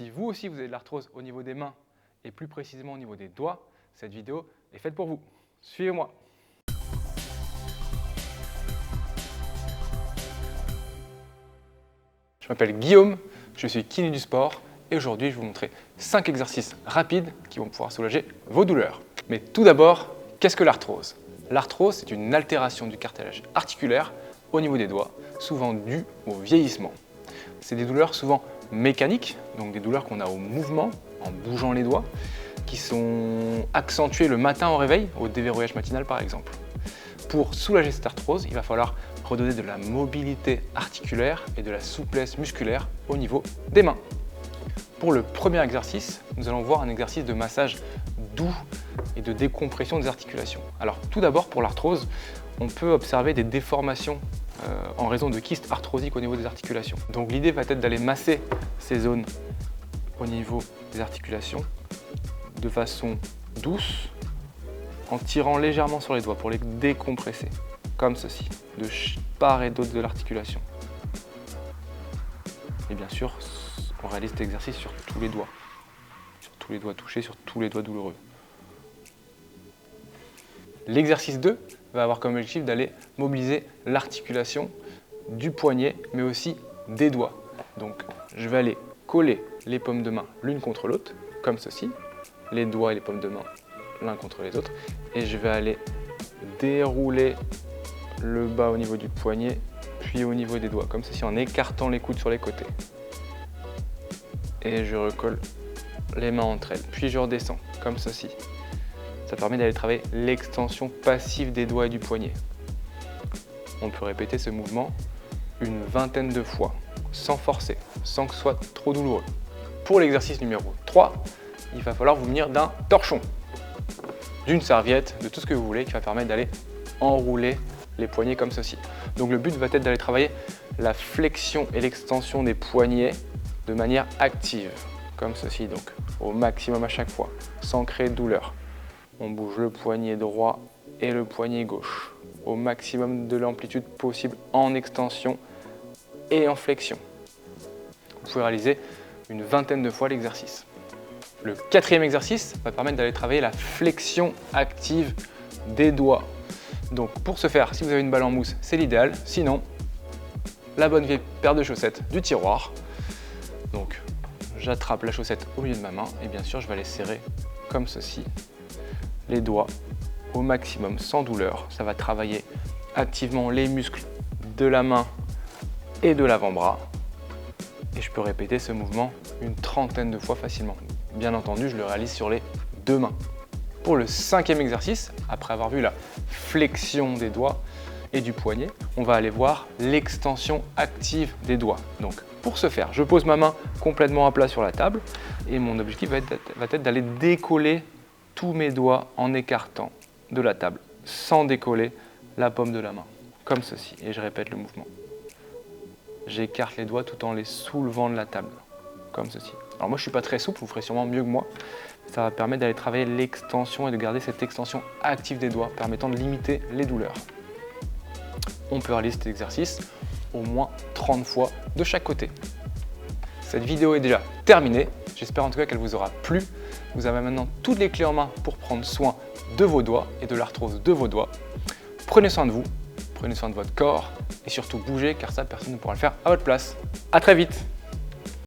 Si vous aussi vous avez de l'arthrose au niveau des mains et plus précisément au niveau des doigts, cette vidéo est faite pour vous. Suivez-moi. Je m'appelle Guillaume, je suis kiné du sport et aujourd'hui je vais vous montrer 5 exercices rapides qui vont pouvoir soulager vos douleurs. Mais tout d'abord, qu'est-ce que l'arthrose? L'arthrose, c'est une altération du cartilage articulaire au niveau des doigts, souvent due au vieillissement. C'est des douleurs souvent mécaniques, donc des douleurs qu'on a au mouvement, en bougeant les doigts, qui sont accentuées le matin au réveil, au déverrouillage matinal par exemple. Pour soulager cette arthrose, il va falloir redonner de la mobilité articulaire et de la souplesse musculaire au niveau des mains. Pour le premier exercice, nous allons voir un exercice de massage doux et de décompression des articulations. Alors tout d'abord, pour l'arthrose, on peut observer des déformations en raison de kystes arthrosiques au niveau des articulations. Donc l'idée va être d'aller masser ces zones au niveau des articulations de façon douce, en tirant légèrement sur les doigts pour les décompresser, comme ceci, de part et d'autre de l'articulation. Et bien sûr, on réalise cet exercice sur tous les doigts touchés, sur tous les doigts douloureux. L'exercice 2 va avoir comme objectif d'aller mobiliser l'articulation du poignet, mais aussi des doigts. Donc, je vais aller coller les paumes de main l'une contre l'autre, comme ceci, les doigts et les paumes de main l'un contre les autres, et je vais aller dérouler le bas au niveau du poignet, puis au niveau des doigts, comme ceci, en écartant les coudes sur les côtés. Et je recolle les mains entre elles, puis je redescends, comme ceci. Ça permet d'aller travailler l'extension passive des doigts et du poignet. On peut répéter ce mouvement une vingtaine de fois, sans forcer, sans que ce soit trop douloureux. Pour l'exercice numéro 3, il va falloir vous munir d'un torchon, d'une serviette, de tout ce que vous voulez, qui va permettre d'aller enrouler les poignets comme ceci. Donc le but va être d'aller travailler la flexion et l'extension des poignets de manière active, comme ceci, donc au maximum à chaque fois, sans créer de douleur. On bouge le poignet droit et le poignet gauche, au maximum de l'amplitude possible en extension et en flexion. Vous pouvez réaliser une vingtaine de fois l'exercice. Le 4e exercice va permettre d'aller travailler la flexion active des doigts. Donc pour ce faire, si vous avez une balle en mousse, c'est l'idéal. Sinon, la bonne vieille paire de chaussettes du tiroir. Donc j'attrape la chaussette au milieu de ma main et bien sûr je vais aller serrer comme ceci les doigts au maximum sans douleur. Ça va travailler activement les muscles de la main et de l'avant-bras. Et je peux répéter ce mouvement une trentaine de fois facilement. Bien entendu, je le réalise sur les deux mains. Pour le 5e exercice, après avoir vu la flexion des doigts et du poignet, on va aller voir l'extension active des doigts. Donc, pour ce faire, je pose ma main complètement à plat sur la table et mon objectif va être d'aller décoller tous mes doigts en écartant de la table, sans décoller la paume de la main, comme ceci. Et je répète le mouvement. J'écarte les doigts tout en les soulevant de la table, comme ceci. Alors moi je ne suis pas très souple, vous ferez sûrement mieux que moi. Ça va permettre d'aller travailler l'extension et de garder cette extension active des doigts, permettant de limiter les douleurs. On peut réaliser cet exercice au moins 30 fois de chaque côté. Cette vidéo est déjà terminée. J'espère en tout cas qu'elle vous aura plu. Vous avez maintenant toutes les clés en main pour prendre soin de vos doigts et de l'arthrose de vos doigts. Prenez soin de vous, prenez soin de votre corps et surtout bougez car ça personne ne pourra le faire à votre place. À très vite.